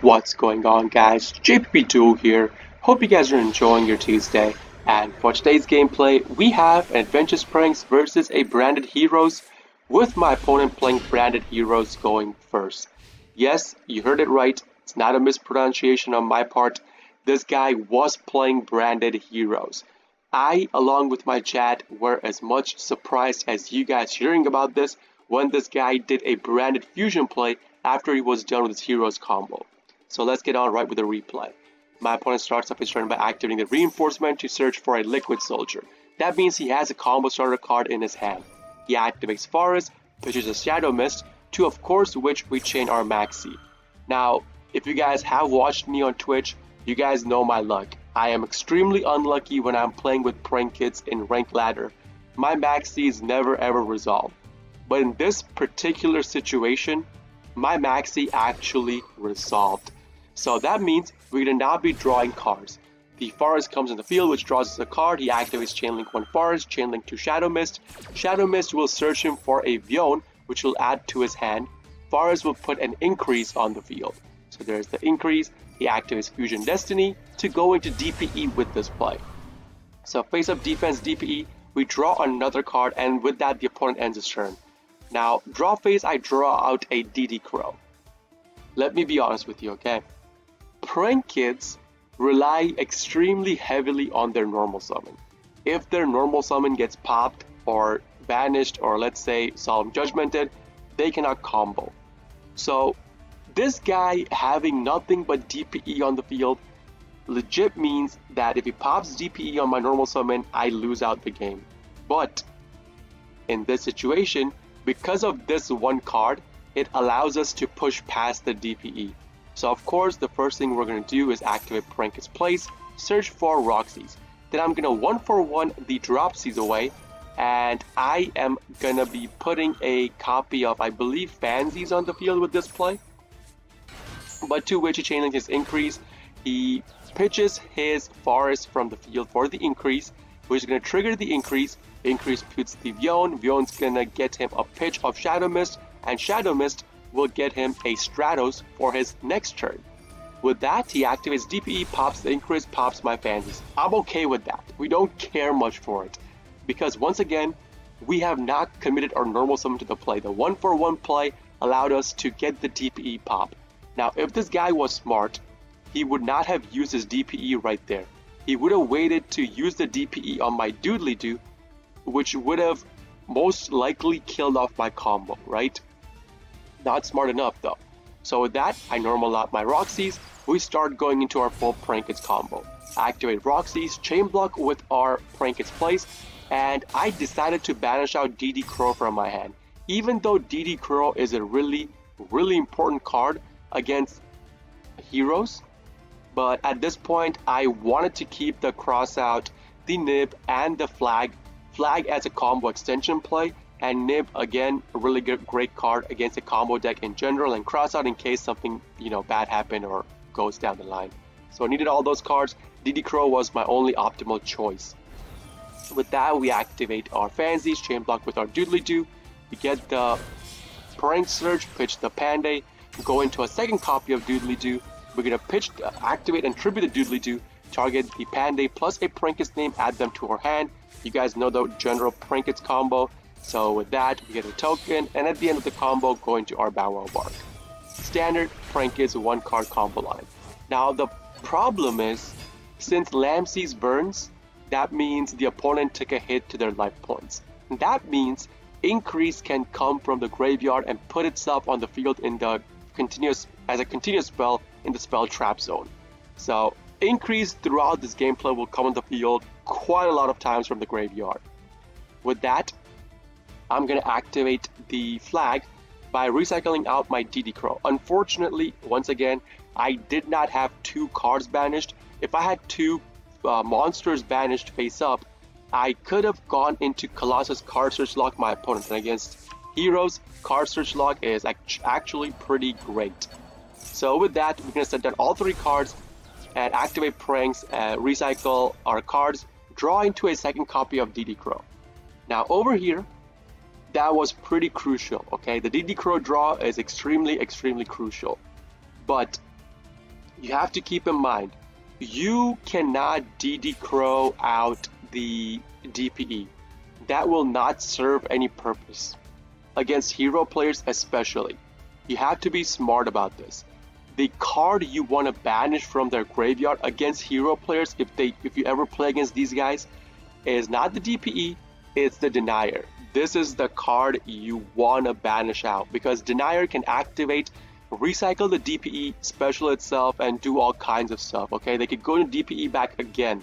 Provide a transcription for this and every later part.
What's going on, guys? JPP Duel here. Hope you guys are enjoying your Tuesday. And for today's gameplay, we have an Adventure Pranks versus a Branded Heroes, with my opponent playing Branded Heroes going first. Yes, you heard it right. It's not a mispronunciation on my part. This guy was playing Branded Heroes. I, along with my chat, were as much surprised as you guys hearing about this when this guy did a Branded Fusion play after he was done with his Heroes combo. So let's get on right with the replay. My opponent starts off his turn by activating the Reinforcement to search for a Liquid Soldier. That means he has a combo starter card in his hand. He activates Forest, pitches a Shadow Mist, to of course which we chain our Maxi. Now, if you guys have watched me on Twitch, you guys know my luck. I am extremely unlucky when I'm playing with prank kids in Rank Ladder. My Maxi is never ever resolved. But in this particular situation, my Maxi actually resolved. So that means we're going to now be drawing cards. The Forest comes in the field, which draws us a card. He activates Chainlink 1 Forest, Chainlink 2 Shadow Mist. Shadow Mist will search him for a Vyond, which will add to his hand. Forest will put an increase on the field. So there's the increase. He activates Fusion Destiny to go into DPE with this play. So face up defense DPE, we draw another card, and with that the opponent ends his turn. Now, draw phase, I draw out a DD Crow. Let me be honest with you, okay? Prank kids rely extremely heavily on their normal summon. If their normal summon gets popped or banished or let's say Solemn Judgmented, they cannot combo. So this guy having nothing but DPE on the field legit means that if he pops DPE on my normal summon, I lose out the game. But in this situation, because of this one card, it allows us to push past the DPE. So of course, the first thing we're going to do is activate Prank's Place, search for Roxy's. Then I'm going to 1-for-1 the Dropsies away, and I am going to be putting a copy of, I believe, Fansies on the field with this play. But to which he chainlink his increase, he pitches his Forest from the field for the increase, which is going to trigger the increase. Increase puts the Vyond. Vyond's going to get him a pitch of Shadow Mist, and Shadow Mist will get him a Stratos for his next turn. With that, he activates DPE, pops the increase, pops my Fansies. I'm okay with that. We don't care much for it. Because once again, we have not committed our normal summon to the play. The 1-for-1 play allowed us to get the DPE pop. Now, if this guy was smart, he would not have used his DPE right there. He would have waited to use the DPE on my Doodly-Doo, which would have most likely killed off my combo, right? Not smart enough though. So with that, I normal out my Roxy's. We start going into our full Prankets combo. Activate Roxy's, chain block with our Prankets Place, and I decided to banish out DD Crow from my hand. Even though DD Crow is a really important card against heroes, but at this point I wanted to keep the cross out, the nib, and the flag as a combo extension play, and nib again a really great card against a combo deck in general, and cross out in case something bad happened or goes down the line. So I needed all those cards. DD Crow was my only optimal choice. With that, we activate our Fansies, chain block with our Doodly-Doo. We get the Prank Surge, pitch the Panday, go into a second copy of Doodly-Doo. We're gonna activate and tribute the Doodly-Doo, target the Panday plus a Prankets name, add them to our hand. You guys know the general Prankets combo. So with that, we get a token, and at the end of the combo, go into our Bow Wow Bark. Standard Prankets 1-card combo line. Now the problem is, since Lamses burns, that means the opponent took a hit to their life points. And that means increase can come from the graveyard and put itself on the field in the continuous spell in the spell trap zone. So increase throughout this gameplay will come on the field quite a lot of times from the graveyard. With that, I'm going to activate the flag by recycling out my DD Crow. Unfortunately, once again, I did not have 2 cards banished. If I had 2 monsters banished face up, I could have gone into Colossus Card Search Lock my opponent. And against heroes, Card Search Lock is actually pretty great. So with that, we're going to set down all 3 cards and activate Pranks, recycle our cards, draw into a second copy of DD Crow. Now over here, that was pretty crucial, okay? The DD Crow draw is extremely crucial. But you have to keep in mind, you cannot DD Crow out the DPE. That will not serve any purpose. Against hero players especially. You have to be smart about this. The card you want to banish from their graveyard against hero players, if you ever play against these guys, is not the DPE, it's the Denier. This is the card you want to banish out because Denier can activate, recycle the DPE, special itself, and do all kinds of stuff, okay? They could go to DPE back again.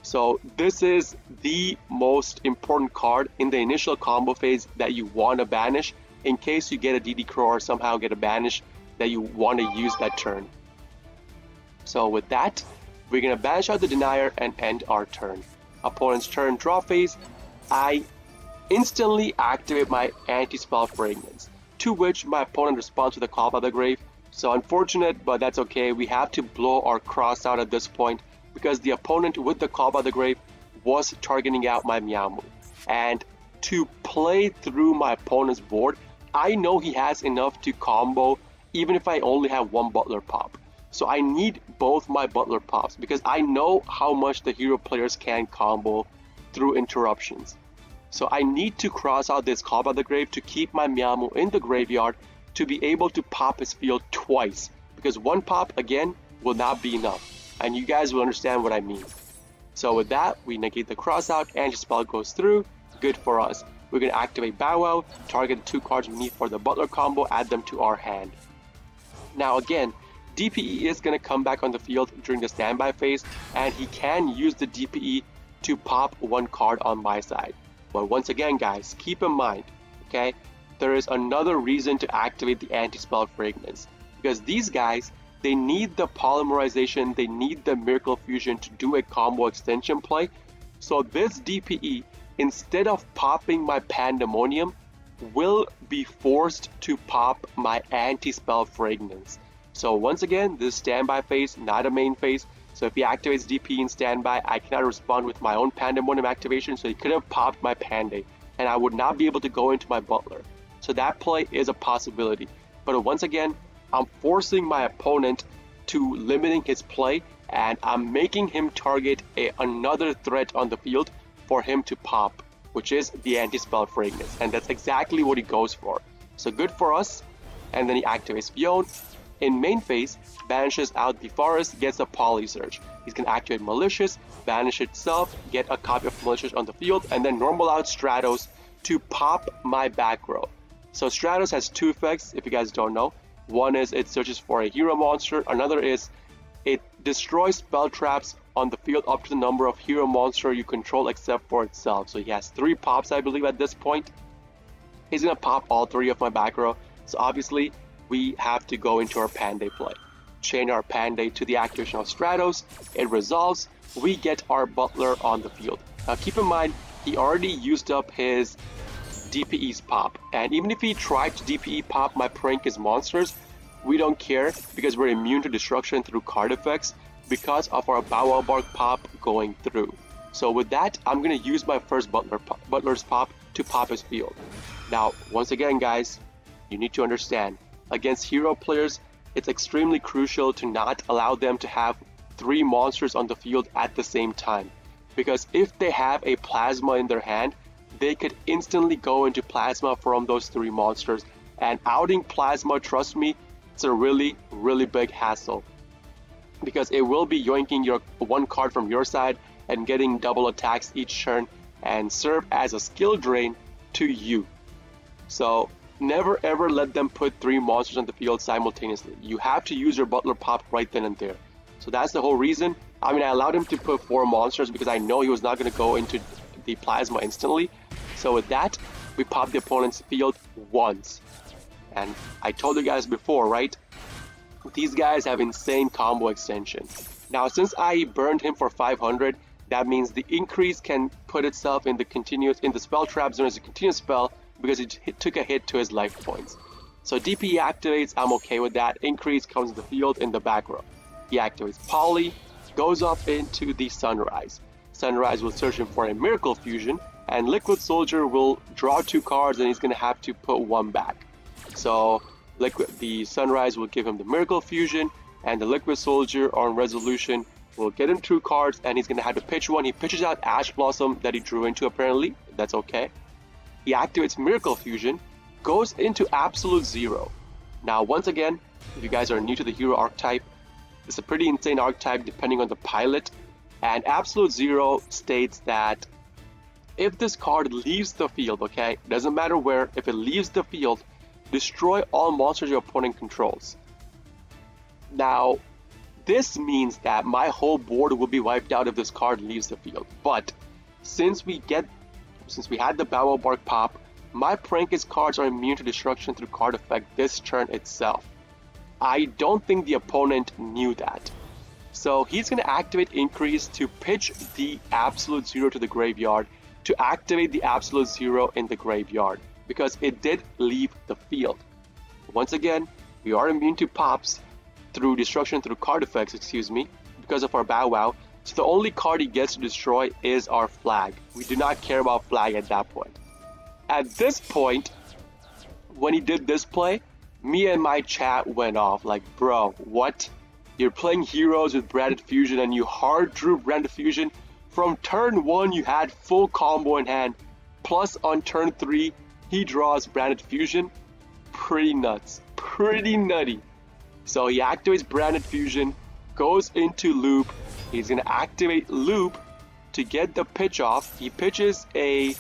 So this is the most important card in the initial combo phase that you want to banish in case you get a DD Crow or somehow get a banish that you want to use that turn. So with that, we're going to banish out the Denier and end our turn. Opponent's turn draw phase, I instantly activate my Anti-Spell Fragments, to which my opponent responds with a Call by the Grave. So unfortunate, but that's okay. We have to blow our cross out at this point because the opponent with the Call by the Grave was targeting out my Meowmoo. And to play through my opponent's board, I know he has enough to combo even if I only have one Butler Pop. So I need both my Butler Pops because I know how much the hero players can combo through interruptions. So I need to cross out this Call by the Grave to keep my Meowmoo in the graveyard to be able to pop his field twice, because one pop again will not be enough, and you guys will understand what I mean. So with that, we negate the cross out, Anti-Spell goes through, good for us. We're going to activate Bow Wow, target the 2 cards we need for the Butler combo, add them to our hand. Now again, DPE is going to come back on the field during the standby phase, and he can use the DPE to pop 1 card on my side. But once again guys, keep in mind, okay, there is another reason to activate the Anti-Spell Fragments, because these guys, they need the Polymerization, they need the Miracle Fusion to do a combo extension play. So this DPE, instead of popping my Pandemonium, will be forced to pop my Anti-Spell Fragments. So once again, this is standby phase, not a main phase. So if he activates DP in standby, I cannot respond with my own Pandemonium activation, so he could have popped my Panday, and I would not be able to go into my Butler. So that play is a possibility. But once again, I'm forcing my opponent to limiting his play, and I'm making him target another threat on the field for him to pop, which is the Anti-Spell Fragments, and that's exactly what he goes for. So good for us. And then he activates Fion. In main phase, banishes out the Forest, gets a Poly Surge. He's going to activate Malicious, banish itself, get a copy of Malicious on the field, and then normal out Stratos to pop my back row. So Stratos has 2 effects, if you guys don't know. One is it searches for a hero monster, another is it destroys spell traps on the field up to the number of hero monster you control except for itself. So he has 3 pops, I believe, at this point. He's going to pop all 3 of my back row. So obviously, we have to go into our Panday play. Chain our Panday to the activation of Stratos. It resolves. We get our Butler on the field. Now keep in mind, he already used up his DPE's pop. And even if he tried to DPE pop my Prankish monsters, we don't care because we're immune to destruction through card effects because of our Bow Wow Bark pop going through. So with that, I'm going to use my first Butler's pop to pop his field. Now, once again guys, you need to understand, against hero players, it's extremely crucial to not allow them to have 3 monsters on the field at the same time. Because if they have a Plasma in their hand, they could instantly go into Plasma from those 3 monsters. And outing Plasma, trust me, it's a really, really big hassle. Because it will be yoinking your 1 card from your side and getting double attacks each turn and serve as a skill drain to you. So never ever let them put 3 monsters on the field simultaneously. You have to use your Butler pop right then and there. So that's the whole reason. I mean, I allowed him to put 4 monsters because I know he was not going to go into the Plasma instantly. So with that, we pop the opponent's field once. And I told you guys before, right? These guys have insane combo extension. Now, since I burned him for 500, that means the increase can put itself in the spell trap zone as a continuous spell because it took a hit to his life points. So DP activates, I'm okay with that. Increase comes to the field in the back row. He activates Poly, goes up into the Sunrise. Sunrise will search him for a Miracle Fusion, and Liquid Soldier will draw 2 cards and he's going to have to put 1 back. So the Sunrise will give him the Miracle Fusion, and the Liquid Soldier on resolution will get him 2 cards, and he's going to have to pitch one. He pitches out Ash Blossom that he drew into, apparently. That's okay. He activates Miracle Fusion, goes into Absolute Zero. Now, once again, if you guys are new to the hero archetype, it's a pretty insane archetype depending on the pilot. And Absolute Zero states that if this card leaves the field, okay, doesn't matter where, if it leaves the field, destroy all monsters your opponent controls. Now, this means that my whole board will be wiped out if this card leaves the field. But since we had the Bow Wow Bark pop, my Prankist cards are immune to destruction through card effect this turn itself. I don't think the opponent knew that. So he's going to activate Increase to pitch the Absolute Zero to the graveyard to activate the Absolute Zero in the graveyard, because it did leave the field. Once again, we are immune to pops through destruction through card effects, because of our Bow Wow. So the only card he gets to destroy is our flag. We do not care about flag at that point. At this point, when he did this play, me and my chat went off like, bro, what? You're playing heroes with Branded Fusion and you hard drew Branded Fusion? From turn 1 you had full combo in hand, plus on turn 3 he draws Branded Fusion? Pretty nuts, pretty nutty. So he activates Branded Fusion, goes into Loop. He's going to activate Loop to get the pitch off. He pitches a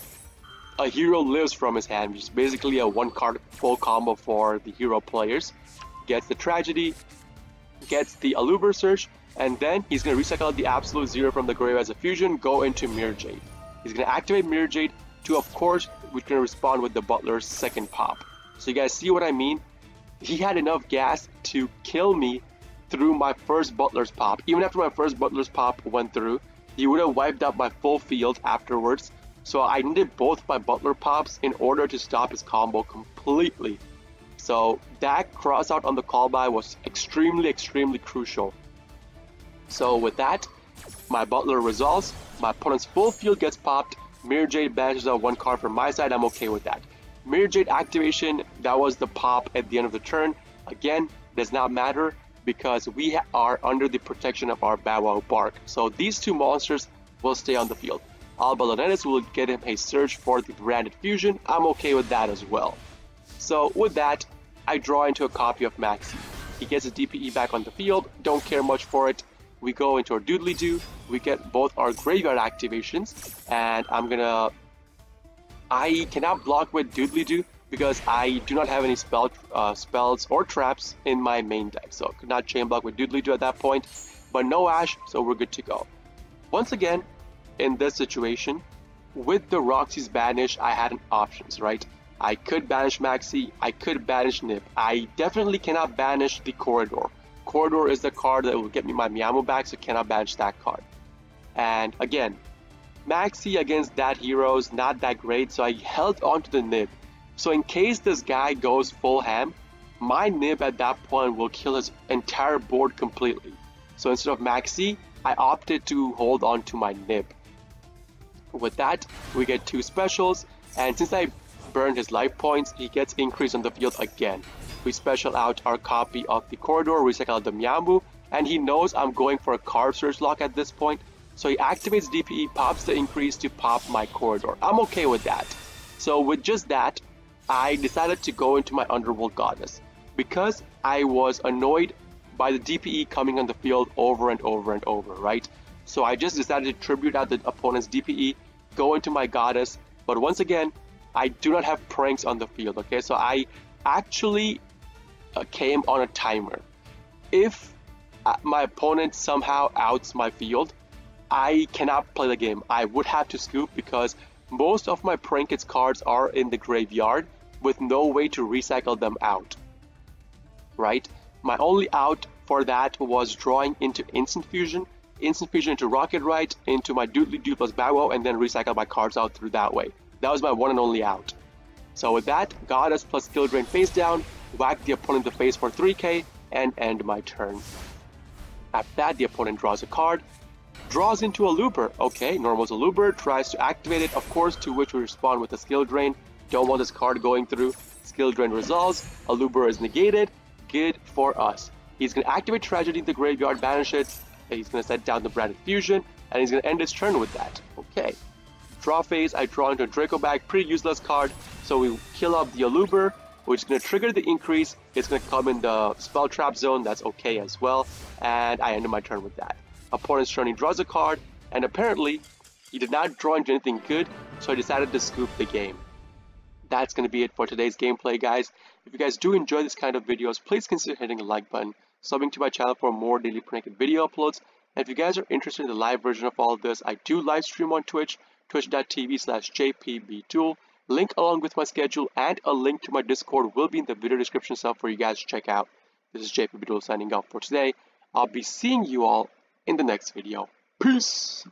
Hero Lives from his hand, which is basically a 1-card full combo for the hero players. Gets the Tragedy, gets the Aluber Search, and then he's going to recycle the Absolute Zero from the grave as a fusion, go into Mirror Jade. He's going to activate Mirror Jade to, of course, we're going to respond with the Butler's second pop. So you guys see what I mean? He had enough gas to kill me through my first Butler's pop. Even after my first Butler's pop went through, he would have wiped out my full field afterwards. So I needed both my Butler pops in order to stop his combo completely. So that cross out on the call by was extremely crucial. So with that, my Butler resolves, my opponent's full field gets popped, Mirror Jade banishes out 1 card from my side. I'm okay with that. Mirror Jade activation, that was the pop at the end of the turn. Again, does not matter because we are under the protection of our Bow Wow Bark. So these 2 monsters will stay on the field. Alba Lonetis will get him a search for the Branded Fusion. I'm okay with that as well. So with that, I draw into a copy of Maxi. He gets his DPE back on the field, don't care much for it. We go into our Doodly Doo, we get both our graveyard activations, and I cannot block with Doodly Doo because I do not have any spells or traps in my main deck, so could not chain block with Doodly Doo at that point, but no Ash, so we're good to go. Once again, in this situation, with the Roxy's banish, I had options, right? I could banish Maxi, I could banish Nip. I definitely cannot banish the Corridor. Corridor is the card that will get me my Miyamu back, so cannot banish that card. And again, Maxi against that hero is not that great, so I held on to the Nib. So in case this guy goes full ham, my Nib at that point will kill his entire board completely. So instead of Maxi, I opted to hold on to my Nib. With that, we get 2 specials, and since I burned his life points, he gets increased on the field again. We special out our copy of the Corridor, recycle out the Miyamu, and he knows I'm going for a Carve Surge lock at this point, so he activates DPE, pops the increase to pop my Corridor. I'm okay with that. So with just that, I decided to go into my Underworld Goddess, because I was annoyed by the DPE coming on the field over and over and over, right? So I just decided to tribute out the opponent's DPE, go into my Goddess, but once again, I do not have pranks on the field, okay? So I actually came on a timer. If my opponent somehow outs my field, I cannot play the game. I would have to scoop because most of my Prankits cards are in the graveyard with no way to recycle them out, right? My only out for that was drawing into Instant Fusion into Rocket Rite, into my Doodly Doo plus Bow Wow, and then recycle my cards out through that way. That was my one and only out. So with that, Goddess plus Skill Drain face down, whack the opponent in the face for 3k, and end my turn. After that, the opponent draws a card, draws into Aluber. Okay, Normal's Aluber, tries to activate it, of course, to which we respond with a Skill Drain. Don't want this card going through. Skill Drain resolves, Aluber is negated, good for us. He's going to activate Tragedy in the graveyard, banish it, and he's going to set down the Branded Fusion, and he's going to end his turn with that. Okay. Draw phase, I draw into a Draco Bag, pretty useless card, so we kill off the Aluber, which is going to trigger the increase. It's going to come in the spell trap zone, that's okay as well, and I end my turn with that. Opponent's turn, he draws a card, and apparently he did not draw into anything good, so I decided to scoop the game. That's going to be it for today's gameplay, guys. If you guys do enjoy this kind of videos, please consider hitting the like button, subbing to my channel for more daily prank video uploads, and if you guys are interested in the live version of all of this, I do live stream on Twitch, twitch.tv/jpbtool. Link along with my schedule and a link to my Discord will be in the video description itself for you guys to check out. This is JPBtool signing off for today. I'll be seeing you all in the next video. Peace!